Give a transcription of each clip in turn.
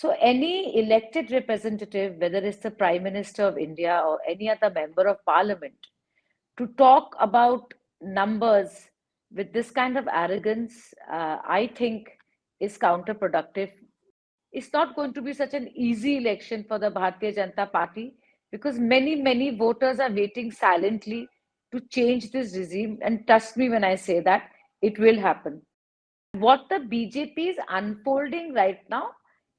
So any elected representative, whether it's the Prime Minister of India or any other member of parliament, to talk about numbers with this kind of arrogance, I think is counterproductive. It's not going to be such an easy election for the Bharatiya Janata Party because many voters are waiting silently to change this regime. And trust me when I say that, it will happen. What the BJP is unfolding right now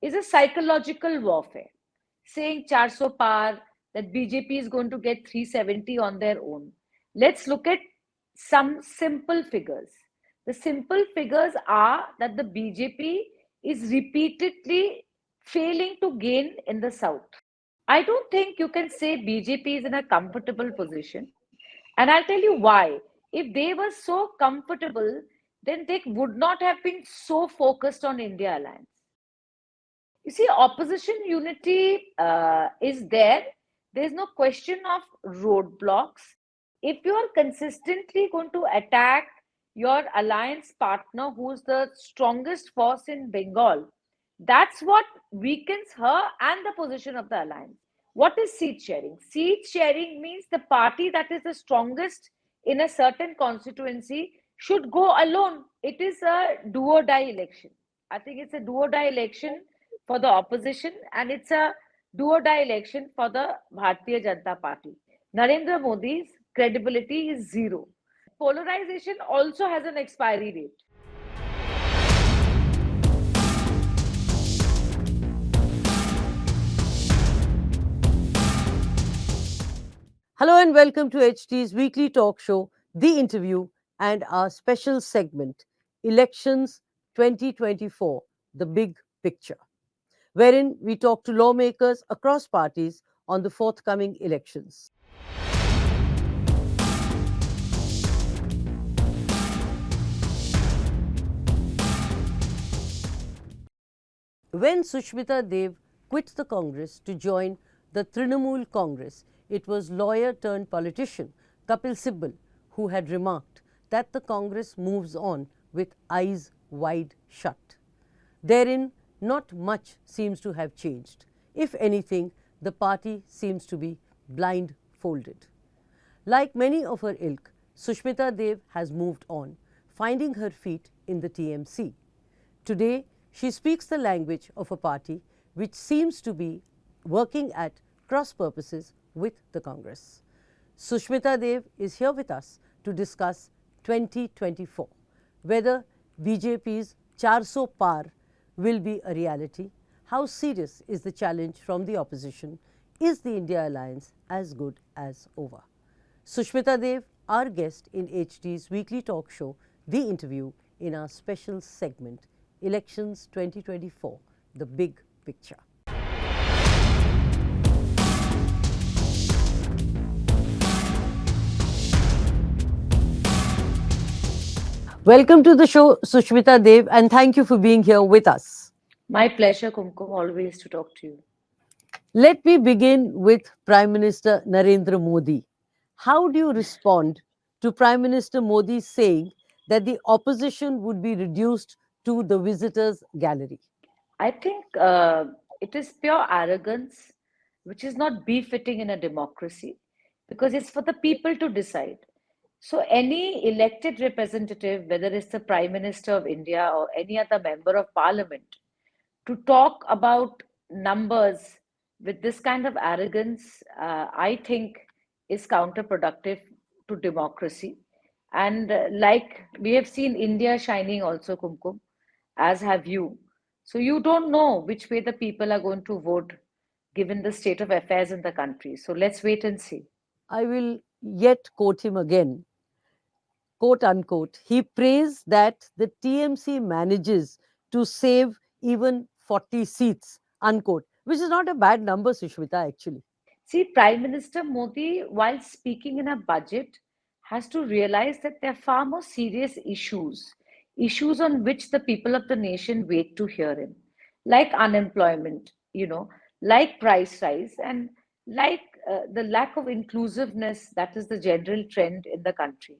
is a psychological warfare, saying 400 par, that BJP is going to get 370 on their own. Let's look at some simple figures. The simple figures are that the BJP is repeatedly failing to gain in the south. I don't think you can say BJP is in a comfortable position. And I'll tell you why. If they were so comfortable, then they would not have been so focused on India alliance. You see, opposition unity is there. There's no question of roadblocks. If you are consistently going to attack your alliance partner, who's the strongest force in Bengal, that's what weakens her and the position of the alliance. What is seat sharing? Seat sharing means the party that is the strongest in a certain constituency should go alone. It is a do or die election. I think it's a do or die election for the opposition, and it's a do or die election for the Bharatiya Janata Party. Narendra Modi's credibility is zero. Polarization also has an expiry date. Hello and welcome to HT's weekly talk show, The Interview, and our special segment, Elections 2024, The Big Picture, wherein we talk to lawmakers across parties on the forthcoming elections. When Sushmita Dev quit the Congress to join the Trinamool Congress, it was lawyer turned politician Kapil Sibal who had remarked that the Congress moves on with eyes wide shut. Therein, not much seems to have changed. If anything, the party seems to be blindfolded. Like many of her ilk, Sushmita Dev has moved on, finding her feet in the TMC. Today, she speaks the language of a party which seems to be working at cross purposes with the Congress. Sushmita Dev is here with us to discuss 2024, whether BJP's 400 par will be a reality, how serious is the challenge from the opposition, is the India alliance as good as over? Sushmita Dev, our guest in HT's weekly talk show, The Interview, in our special segment, Elections 2024, The Big Picture. Welcome to the show, Sushmita Dev, and thank you for being here with us. My pleasure, Kumkum, always to talk to you. Let me begin with Prime Minister Narendra Modi. How do you respond to Prime Minister Modi saying that the opposition would be reduced to the visitors' gallery? I think it is pure arrogance, which is not befitting in a democracy, because it's for the people to decide. So, any elected representative, whether it's the Prime Minister of India or any other member of parliament, to talk about numbers with this kind of arrogance, I think is counterproductive to democracy. And like we have seen India shining also, Kumkum, as have you. So you don't know which way the people are going to vote given the state of affairs in the country. So let's wait and see. I will yet quote him again, quote unquote. He praised that the TMC manages to save even 40 seats, unquote, which is not a bad number, Sushmita, actually. See, Prime Minister Modi, while speaking in a budget, has to realize that there are far more serious issues on which the people of the nation wait to hear him, like unemployment, like price rise, and like the lack of inclusiveness that is the general trend in the country.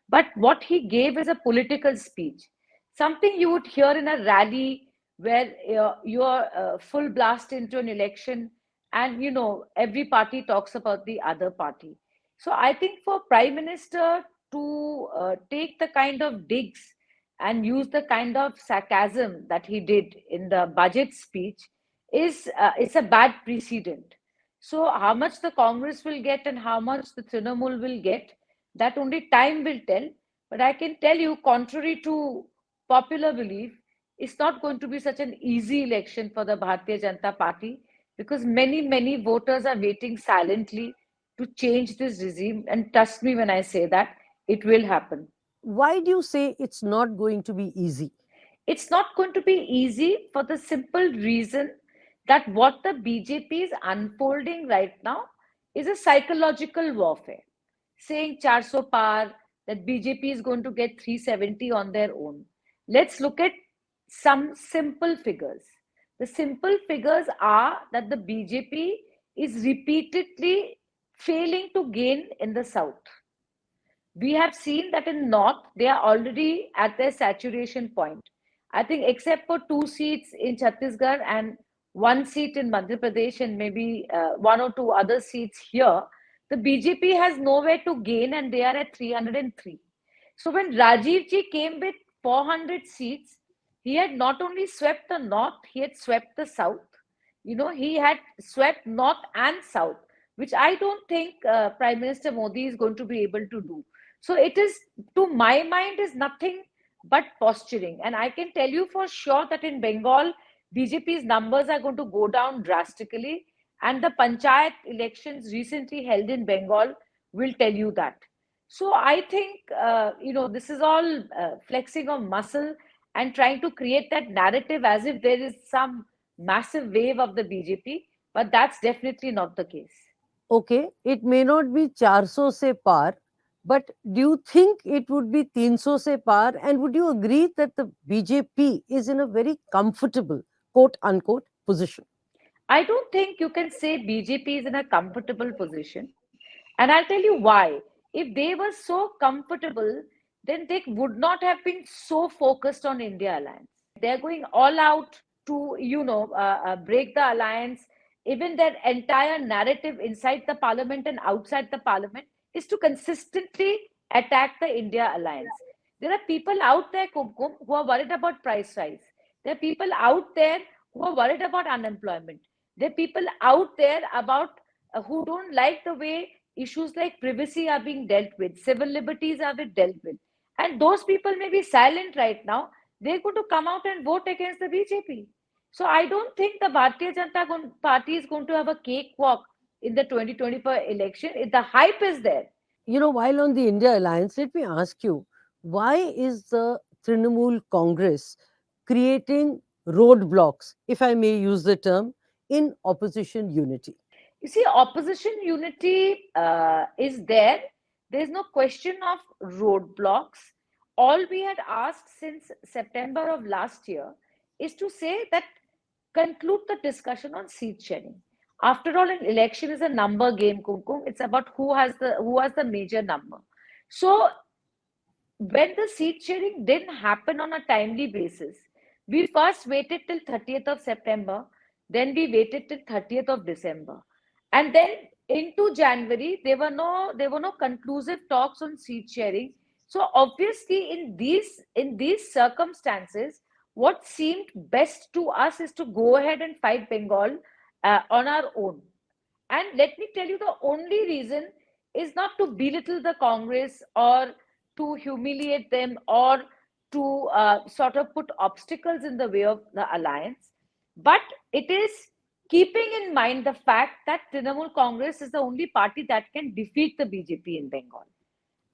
But what he gave is a political speech, something you would hear in a rally where you're full blast into an election, and every party talks about the other party. So I think for Prime Minister to take the kind of digs and use the kind of sarcasm that he did in the budget speech is it's a bad precedent. So how much the Congress will get and how much the Trinamool will get, that only time will tell. But I can tell you, contrary to popular belief, it's not going to be such an easy election for the Bharatiya Janata Party, because many, many voters are waiting silently to change this regime. And trust me when I say that, it will happen. Why do you say it's not going to be easy? It's not going to be easy for the simple reason that what the BJP is unfolding right now is a psychological warfare, saying 400 par, that BJP is going to get 370 on their own. Let's look at some simple figures. The simple figures are that the BJP is repeatedly failing to gain in the south. We have seen that in north they are already at their saturation point. I think except for 2 seats in Chhattisgarh and 1 seat in Madhya Pradesh, and maybe one or two other seats here, the BJP has nowhere to gain and they are at 303. So when Rajiv ji came with 400 seats, he had not only swept the north, he had swept the south. He had swept north and south, which I don't think Prime Minister Modi is going to be able to do. So it is, to my mind, is nothing but posturing. And I can tell you for sure that in Bengal, BJP's numbers are going to go down drastically. And the panchayat elections recently held in Bengal will tell you that. So I think, this is all flexing of muscle and trying to create that narrative as if there is some massive wave of the BJP, but that's definitely not the case. Okay, it may not be 400 se par, but do you think it would be 300 se par? And would you agree that the BJP is in a very comfortable, quote unquote, position? I don't think you can say BJP is in a comfortable position. And I'll tell you why. If they were so comfortable, then they would not have been so focused on India alliance. They're going all out to, break the alliance. Even their entire narrative inside the parliament and outside the parliament is to consistently attack the India alliance. There are people out there, Kumkum, who are worried about price rise. There are people out there who are worried about unemployment. There are people out there about who don't like the way issues like privacy are being dealt with, civil liberties are being dealt with. And those people may be silent right now. They're going to come out and vote against the BJP. So I don't think the Bharatiya Janata Party is going to have a cakewalk in the 2024 election. The hype is there. While on the India alliance, let me ask you, why is the Trinamool Congress creating roadblocks, if I may use the term, in opposition unity? You see, opposition unity is there. There's no question of roadblocks. All we had asked since September of last year is to say that conclude the discussion on seat sharing. After all, an election is a number game, Kumkum. It's about who has the major number. So when the seat sharing didn't happen on a timely basis, we first waited till 30th of September, then we waited till 30th of December. And then into January, there were no conclusive talks on seat sharing. So obviously, in these circumstances, what seemed best to us is to go ahead and fight Bengal on our own. And let me tell you, the only reason is not to belittle the Congress or to humiliate them or to sort of put obstacles in the way of the alliance, but it is keeping in mind the fact that Trinamool Congress is the only party that can defeat the BJP in Bengal.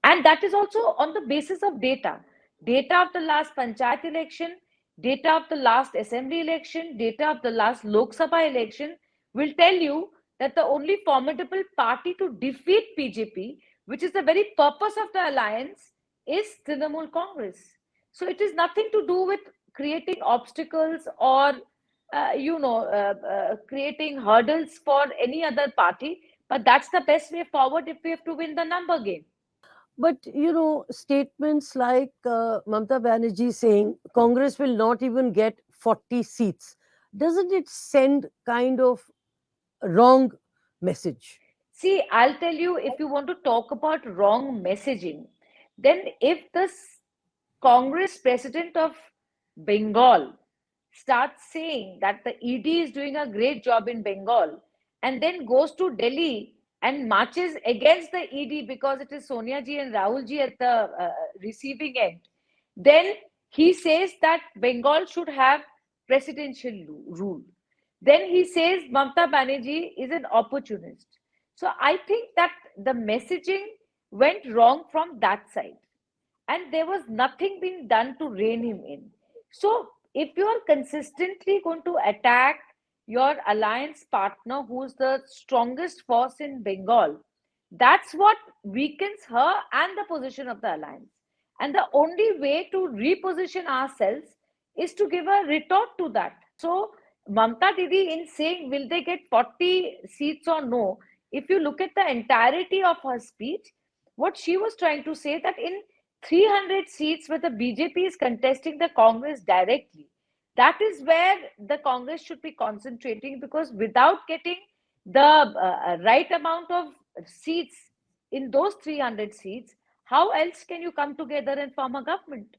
And that is also on the basis of data. Data of the last Panchayat election, data of the last Assembly election, data of the last Lok Sabha election will tell you that the only formidable party to defeat BJP, which is the very purpose of the alliance, is Trinamool Congress. So it is nothing to do with creating obstacles or creating hurdles for any other party. But that's the best way forward if we have to win the number game. But statements like Mamata Banerjee saying Congress will not even get 40 seats, doesn't it send kind of a wrong message? See, I'll tell you, if you want to talk about wrong messaging, then if the Congress president of Bengal starts saying that the ED is doing a great job in Bengal and then goes to Delhi and marches against the ED because it is Sonia ji and Rahul ji at the receiving end, then he says that Bengal should have presidential rule. Then he says Mamata Banerjee is an opportunist. So I think that the messaging went wrong from that side, and there was nothing being done to rein him in. So if you are consistently going to attack your alliance partner, who's the strongest force in Bengal, that's what weakens her and the position of the alliance. And the only way to reposition ourselves is to give a retort to that. So Mamta Didi, in saying will they get 40 seats or no, if you look at the entirety of her speech, what she was trying to say that in 300 seats where the BJP is contesting the Congress directly, that is where the Congress should be concentrating, because without getting the right amount of seats in those 300 seats, how else can you come together and form a government?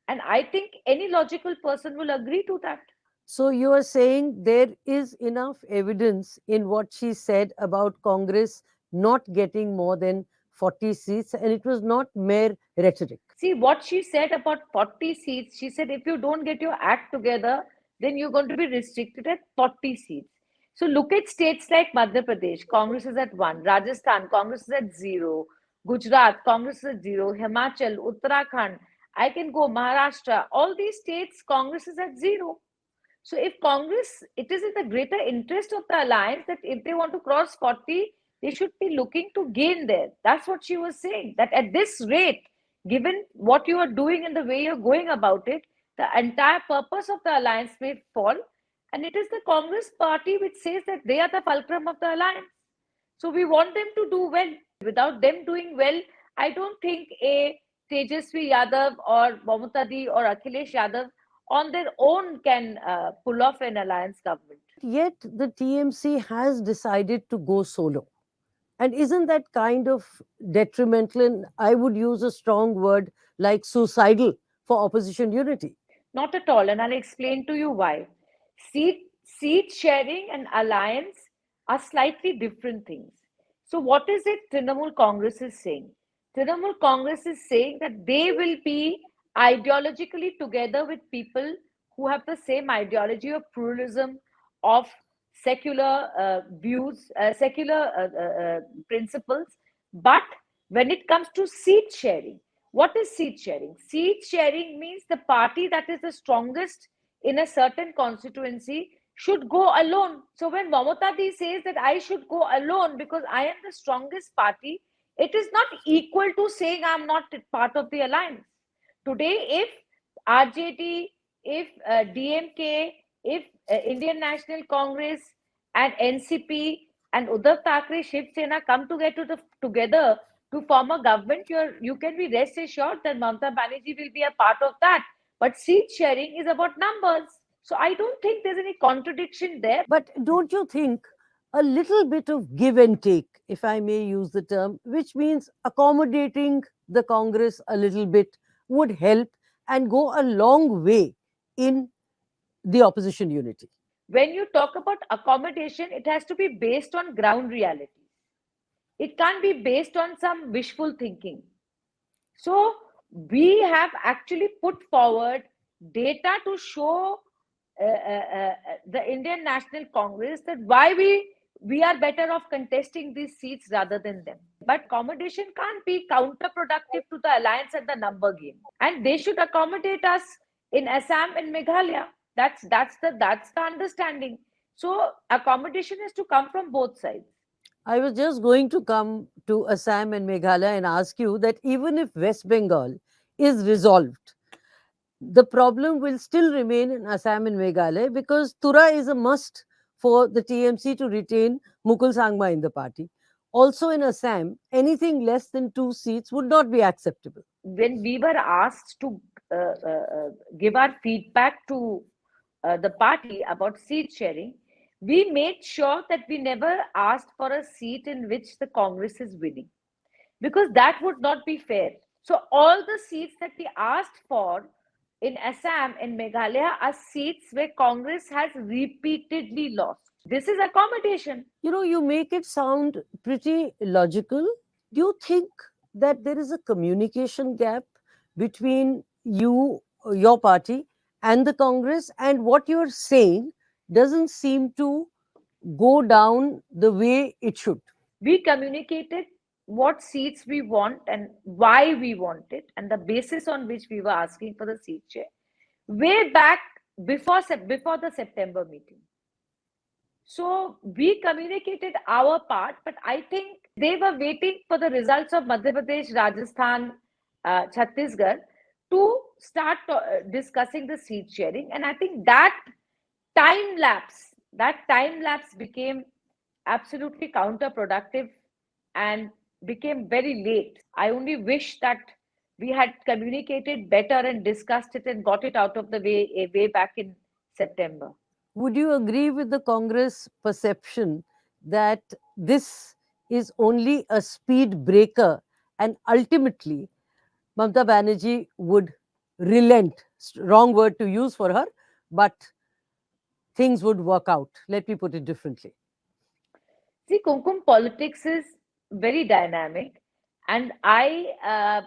And I think any logical person will agree to that. So you are saying there is enough evidence in what she said about Congress not getting more than 40 seats, and it was not mere rhetoric. See what she said about 40 seats. She said if you don't get your act together, then you're going to be restricted at 40 seats. So look at states like Madhya Pradesh, Congress is at 1, Rajasthan, Congress is at 0, Gujarat, Congress is at 0, Himachal, Uttarakhand, I can go Maharashtra, all these states, Congress is at 0. So if Congress, it is in the greater interest of the alliance that if they want to cross 40, they should be looking to gain there. That's what she was saying, that at this rate, given what you are doing and the way you're going about it, the entire purpose of the alliance may fall. And it is the Congress party which says that they are the fulcrum of the alliance. So we want them to do well. Without them doing well, I don't think a Tejasvi Yadav or Mamata or Akhilesh Yadav on their own can pull off an alliance government. Yet the TMC has decided to go solo. And isn't that kind of detrimental? And I would use a strong word like suicidal for opposition unity. Not at all, and I'll explain to you why. Seat sharing and alliance are slightly different things. So, what is it Trinamool Congress is saying? Trinamool Congress is saying that they will be ideologically together with people who have the same ideology of pluralism, of secular views, secular principles. But when it comes to seat sharing, what is seat sharing? Seat sharing means the party that is the strongest in a certain constituency should go alone. So when Mamata Di says that I should go alone because I am the strongest party, it is not equal to saying I'm not part of the alliance. Today, if RJD, if DMK, if Indian National Congress and NCP and Uddhav Thackeray, Shiv Sena come together to form a government, you can be rest assured that Mamata Banerjee will be a part of that. But seat sharing is about numbers. So I don't think there's any contradiction there. But don't you think a little bit of give and take, if I may use the term, which means accommodating the Congress a little bit, would help and go a long way in the opposition unity? When you talk about accommodation, it has to be based on ground realities. It can't be based on some wishful thinking. So we have actually put forward data to show the Indian National Congress that why we are better off contesting these seats rather than them. But accommodation can't be counterproductive to the alliance and the number game. And they should accommodate us in Assam and Meghalaya. That's the understanding. So accommodation has to come from both sides. I was just going to come to Assam and Meghalaya and ask you that even if West Bengal is resolved, the problem will still remain in Assam and Meghalaya because Tura is a must for the TMC to retain Mukul Sangma in the party. Also in Assam, anything less than 2 seats would not be acceptable. When we were asked to give our feedback to the party about seat sharing, we made sure that we never asked for a seat in which the Congress is winning, because that would not be fair. So all the seats that we asked for in Assam and Meghalaya are seats where Congress has repeatedly lost. This is accommodation. You make it sound pretty logical. Do you think that there is a communication gap between your party, and the Congress, and what you're saying doesn't seem to go down the way it should? We communicated what seats we want and why we want it, and the basis on which we were asking for the seat share way back before the September meeting. So we communicated our part, but I think they were waiting for the results of Madhya Pradesh, Rajasthan, Chhattisgarh to start discussing the seat sharing. And I think that time lapse became absolutely counterproductive and became very late. I only wish that we had communicated better and discussed it and got it out of the way back in September. Would you agree with the Congress perception that this is only a speed breaker, and ultimately Mamata Banerjee would relent? Wrong word to use for her, but things would work out. Let me put it differently. See, Kumkum, politics is very dynamic, and I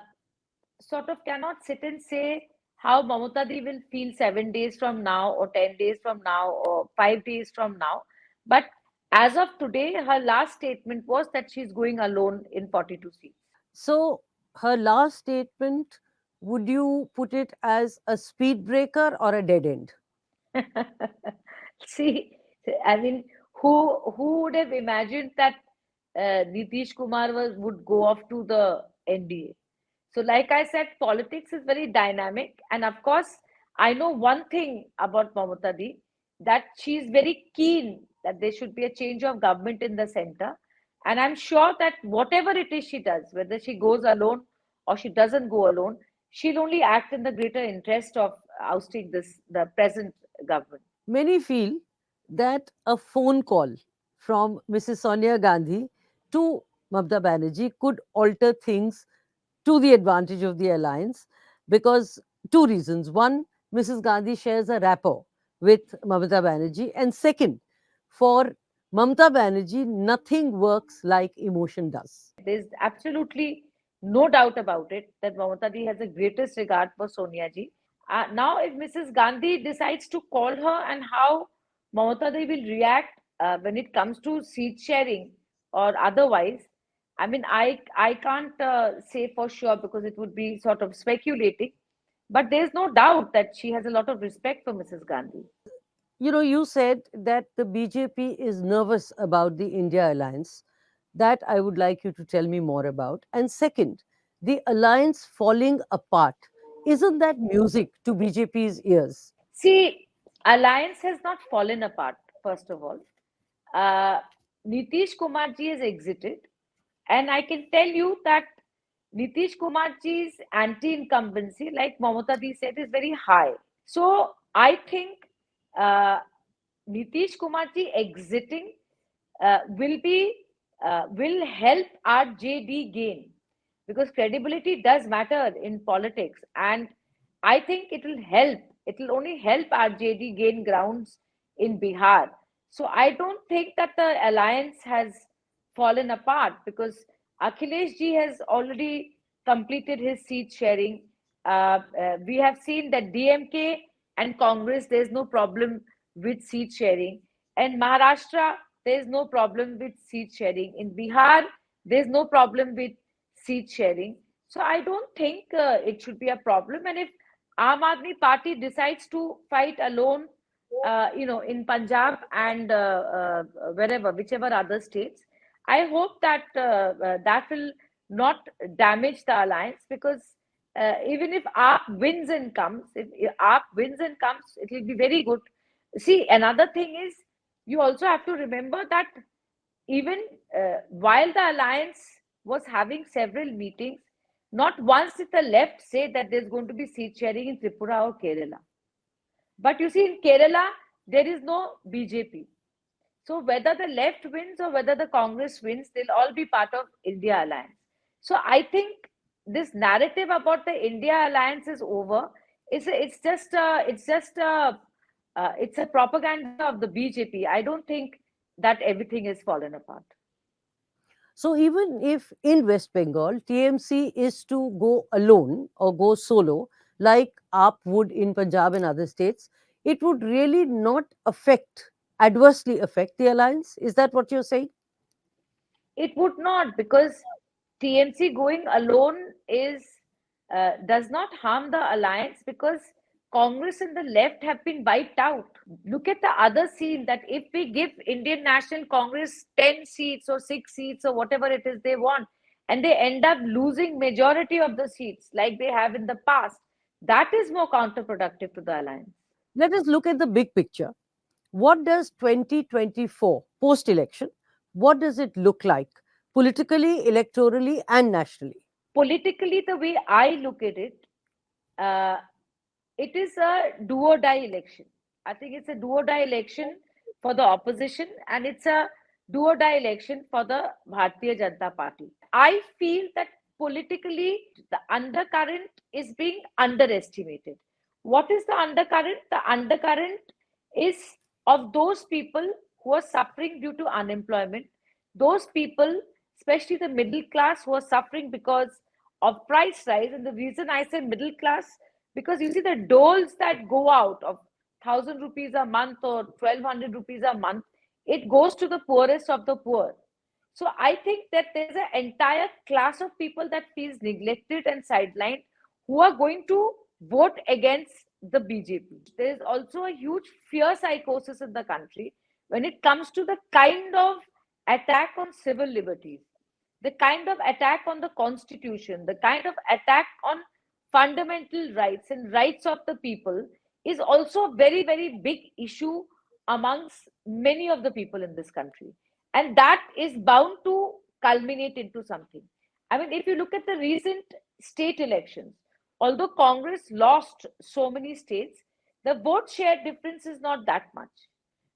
sort of cannot sit and say how Mamata Di will feel 7 days from now, or 10 days from now, or 5 days from now. But as of today, her last statement was that she's going alone in 42 seats. So, her last statement, would you put it as a speed breaker or a dead end? See, I mean, who would have imagined that Nitish Kumar would go off to the NDA? So, like I said, politics is very dynamic, and of course, I know one thing about Mamata Di, that she is very keen that there should be a change of government in the center, and I'm sure that whatever it is she does, whether she goes alone or she doesn't go alone, she'll only act in the greater interest of ousting the present government. Many feel that a phone call from Mrs. Sonia Gandhi to Mamata Banerjee could alter things to the advantage of the alliance, because two reasons. One, Mrs. Gandhi shares a rapport with Mamata Banerjee, and second, for Mamata Banerjee, nothing works like emotion does. There's absolutely no doubt about it that Mamata Ji has the greatest regard for Sonia Ji. Now, if Mrs. Gandhi decides to call her, and how Mamata Ji will react when it comes to seat sharing or otherwise, I mean, I can't say for sure, because it would be sort of speculating. But there's no doubt that she has a lot of respect for Mrs. Gandhi. You said that the BJP is nervous about the India alliance. That I would like you to tell me more about. And second, the alliance falling apart. Isn't that music to BJP's ears? See, alliance has not fallen apart, first of all. Uh, Nitish Kumar ji has exited, and I can tell you that Nitish Kumar ji's anti-incumbency, like Mamata Di said, is very high. So I think uh, Nitish Kumar ji exiting will help RJD gain, because credibility does matter in politics, and I think it will help. It will only help RJD gain grounds in Bihar. So I don't think that the alliance has fallen apart, because Akhilesh ji has already completed his seat sharing. We have seen that DMK and Congress, there's no problem with seat sharing. And Maharashtra, there's no problem with seat sharing. In Bihar, there's no problem with seat sharing. So I don't think it should be a problem. And if Aam Aadmi Party decides to fight alone, in Punjab and wherever, whichever other states, I hope that that will not damage the alliance, because even if AAP wins and comes, if AAP wins and comes, it will be very good. See, another thing is, you also have to remember that even while the alliance was having several meetings, not once did the left say that there's going to be seat sharing in Tripura or Kerala. But you see, in Kerala, there is no BJP. So whether the left wins or whether the Congress wins, they'll all be part of India alliance. So I think this narrative about the India alliance is over. It's a propaganda of the BJP. I don't think that everything is fallen apart. So even if in West Bengal, TMC is to go alone or go solo, like AAP would in Punjab and other states, it would really not adversely affect the alliance. Is that what you're saying? It would not, because TMC going alone is does not harm the alliance, because Congress and the left have been wiped out. Look at the other scene, that if we give Indian National Congress 10 seats or 6 seats or whatever it is they want, and they end up losing majority of the seats like they have in the past, that is more counterproductive to the alliance. Let us look at the big picture. What does 2024 post election, what does it look like politically, electorally, and nationally? Politically, the way I look at it, uh, it is a do or die election. I think it's a do or die election for the opposition, and it's a do or die election for the Bharatiya Janata Party. I feel that politically the undercurrent is being underestimated. What is the undercurrent? The undercurrent is of those people who are suffering due to unemployment, those people, especially the middle class, who are suffering because of price rise. And the reason I say middle class, because you see the doles that go out of 1,000 rupees a month or 1,200 rupees a month, it goes to the poorest of the poor. So I think that there's an entire class of people that feels neglected and sidelined, who are going to vote against the BJP. There is also a huge fear psychosis in the country when it comes to the kind of attack on civil liberties, the kind of attack on the constitution, the kind of attack on fundamental rights and rights of the people, is also a very, very big issue amongst many of the people in this country. And that is bound to culminate into something. I mean, if you look at the recent state elections, although Congress lost so many states, the vote share difference is not that much,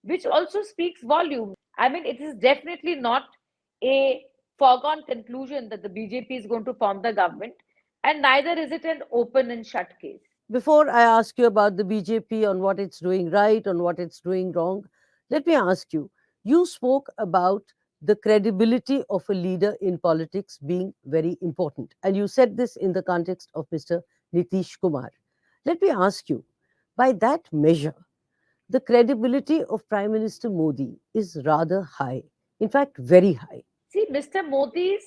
which also speaks volumes. I mean, it is definitely not a foregone conclusion that the BJP is going to form the government, and neither is it an open and shut case. Before I ask you about the BJP, on what it's doing right, on what it's doing wrong, let me ask you. You spoke about the credibility of a leader in politics being very important. And you said this in the context of Mr. Nitish Kumar. Let me ask you, by that measure, the credibility of Prime Minister Modi is rather high, in fact, very high. See, Mr. Modi's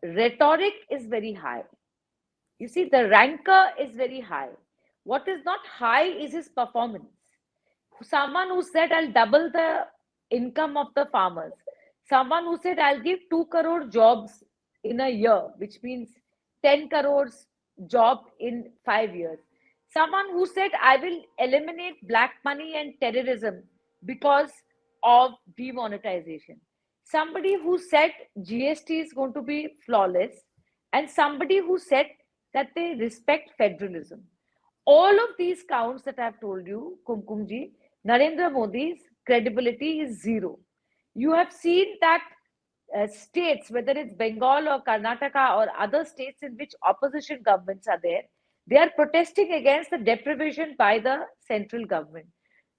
rhetoric is very high. You see, the rancor is very high. What is not high is his performance. Someone who said, I'll double the income of the farmers. Someone who said, I'll give 2 crore jobs in a year, which means 10 crores job in 5 years. Someone who said, I will eliminate black money and terrorism because of demonetization. Somebody who said GST is going to be flawless, and somebody who said that they respect federalism. All of these counts that I've told you, Kumkumji, Narendra Modi's credibility is zero. You have seen that states, whether it's Bengal or Karnataka or other states in which opposition governments are there, they are protesting against the deprivation by the central government.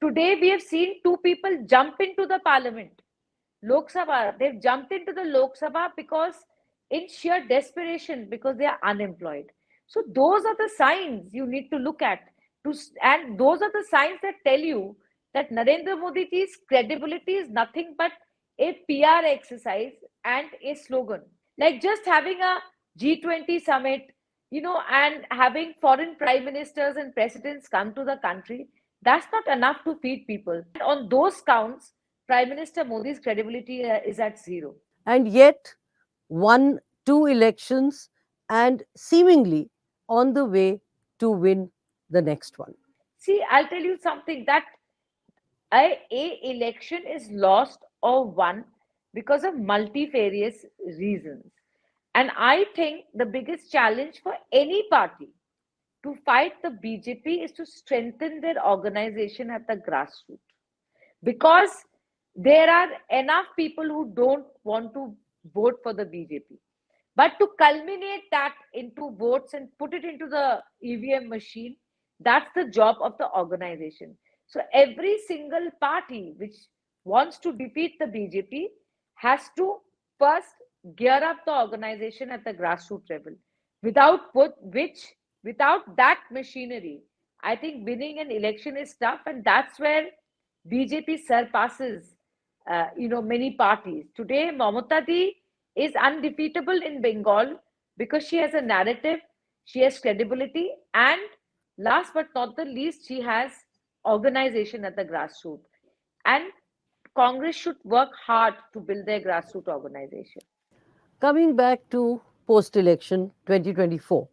Today, we have seen two people jump into the parliament, Lok Sabha. They've jumped into the Lok Sabha because, in sheer desperation, because they are unemployed. So those are the signs you need to look at, and those are the signs that tell you that Narendra Modi's credibility is nothing but a PR exercise and a slogan. Like just having a G20 summit, and having foreign prime ministers and presidents come to the country, that's not enough to feed people. And on those counts, Prime Minister Modi's credibility is at zero. And yet won two elections and seemingly on the way to win the next one. See, I'll tell you something, that a election is lost or won because of multifarious reasons. And I think the biggest challenge for any party to fight the BJP is to strengthen their organization at the grassroots, because there are enough people who don't want to vote for the BJP. But to culminate that into votes and put it into the EVM machine, that's the job of the organization. So every single party which wants to defeat the BJP has to first gear up the organization at the grassroots level. Without that machinery, I think winning an election is tough, and that's where BJP surpasses, many parties. Today, Mamata is undefeatable in Bengal because she has a narrative, she has credibility, and last but not the least, she has organization at the grassroots. And Congress should work hard to build their grassroots organization. Coming back to post election 2024,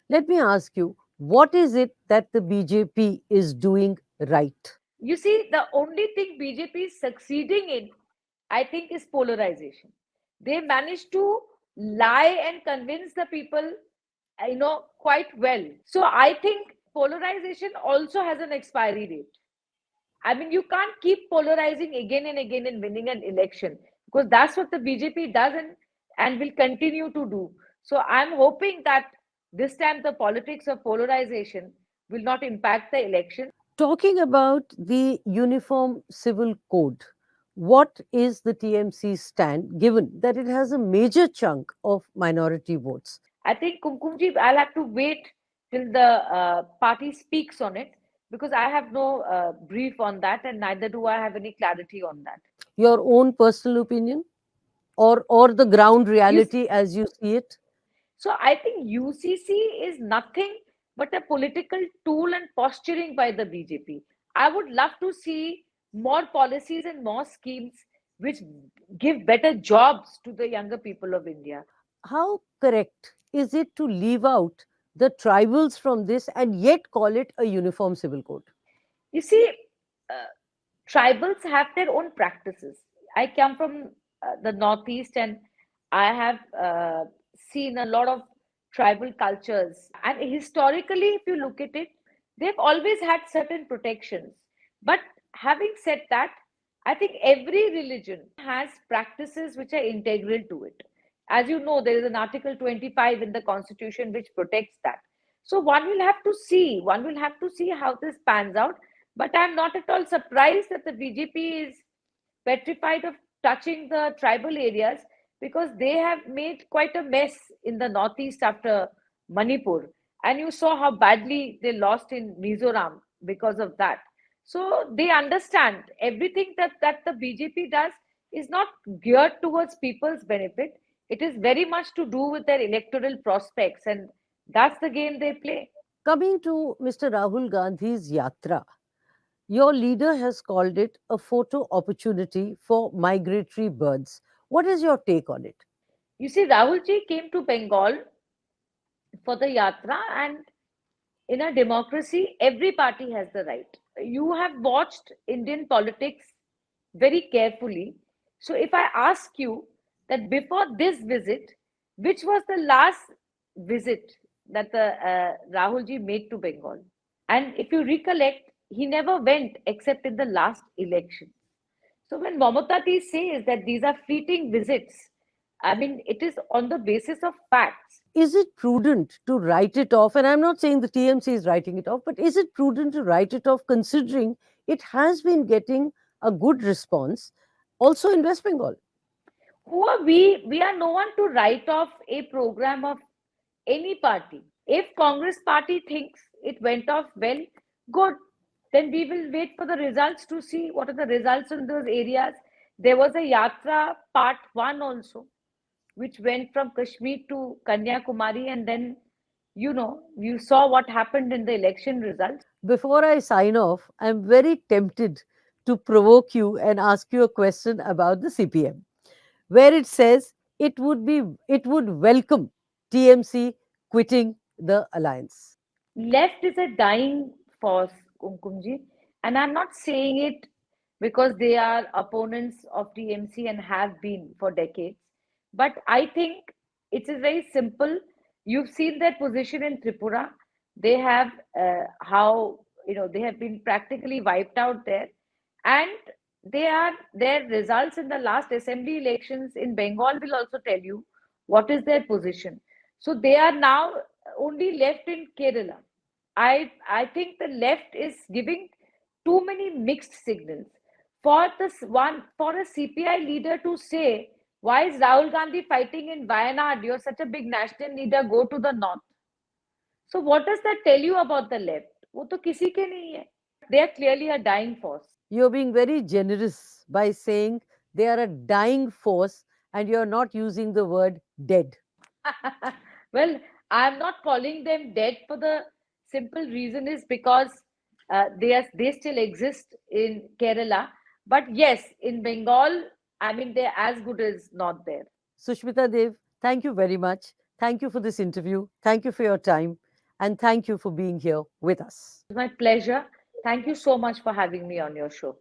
let me ask you, what is it that the BJP is doing right? You see, the only thing BJP is succeeding in, I think, is polarization. They managed to lie and convince the people, quite well. So I think polarization also has an expiry date. I mean, you can't keep polarizing again and again and winning an election, because that's what the BJP does, and will continue to do. So I'm hoping that this time the politics of polarization will not impact the election. Talking about the Uniform Civil Code, what is the TMC stand given that it has a major chunk of minority votes? I think, Kumkumji, I'll have to wait till the party speaks on it, because I have no brief on that, and neither do I have any clarity on that. Your own personal opinion, or the ground You reality as you see it? So I think UCC is nothing but a political tool and posturing by the BJP. I would love to see more policies and more schemes which give better jobs to the younger people of India. How correct is it to leave out the tribals from this and yet call it a uniform civil code? You see, uh, tribals have their own practices. I come from the Northeast, and I have seen a lot of tribal cultures. And historically, if you look at it, they've always had certain protections. But having said that, I think every religion has practices which are integral to it. As you know, there is an Article 25 in the Constitution which protects that. So one will have to see how this pans out. But I'm not at all surprised that the BJP is petrified of touching the tribal areas, because they have made quite a mess in the Northeast after Manipur. And you saw how badly they lost in Mizoram because of that. So they understand everything that the BJP does is not geared towards people's benefit. It is very much to do with their electoral prospects, and that's the game they play. Coming to Mr. Rahul Gandhi's Yatra, your leader has called it a photo opportunity for migratory birds. What is your take on it? You see, Rahulji came to Bengal for the yatra, and in a democracy, every party has the right. You have watched Indian politics very carefully. So, if I ask you that before this visit, which was the last visit that the Rahulji made to Bengal? And if you recollect, he never went except in the last election. So when Mamata says that these are fleeting visits, I mean, it is on the basis of facts. Is it prudent to write it off? And I'm not saying the TMC is writing it off, but is it prudent to write it off considering it has been getting a good response also in West Bengal? Who are we? We are no one to write off a program of any party. If Congress party thinks it went off well, good. Then we will wait for the results to see what are the results in those areas. There was a Yatra part one also, which went from Kashmir to Kanyakumari, and then you saw what happened in the election results. Before I sign off, I'm very tempted to provoke you and ask you a question about the CPM, where it says it would welcome TMC quitting the alliance. Left is a dying force, Kumkumji, and I'm not saying it because they are opponents of TMC and have been for decades. But I think it is very simple. You've seen their position in Tripura. they have how they have been practically wiped out there, and their results in the last assembly elections in Bengal will also tell you what is their position. So they are now only left in Kerala. I think the left is giving too many mixed signals. For this one, for a CPI leader to say, why is Rahul Gandhi fighting in Wayanad? You're such a big national leader, go to the north. So what does that tell you about the left? वो तो किसी के नहीं है. They are clearly a dying force. You're being very generous by saying they are a dying force and you're not using the word dead. Well, I'm not calling them dead for the simple reason is because they still exist in Kerala. But yes, in Bengal, I mean they're as good as not there. Sushmita Dev, thank you very much. Thank you for this interview. Thank you for your time. And thank you for being here with us. It's my pleasure. Thank you so much for having me on your show.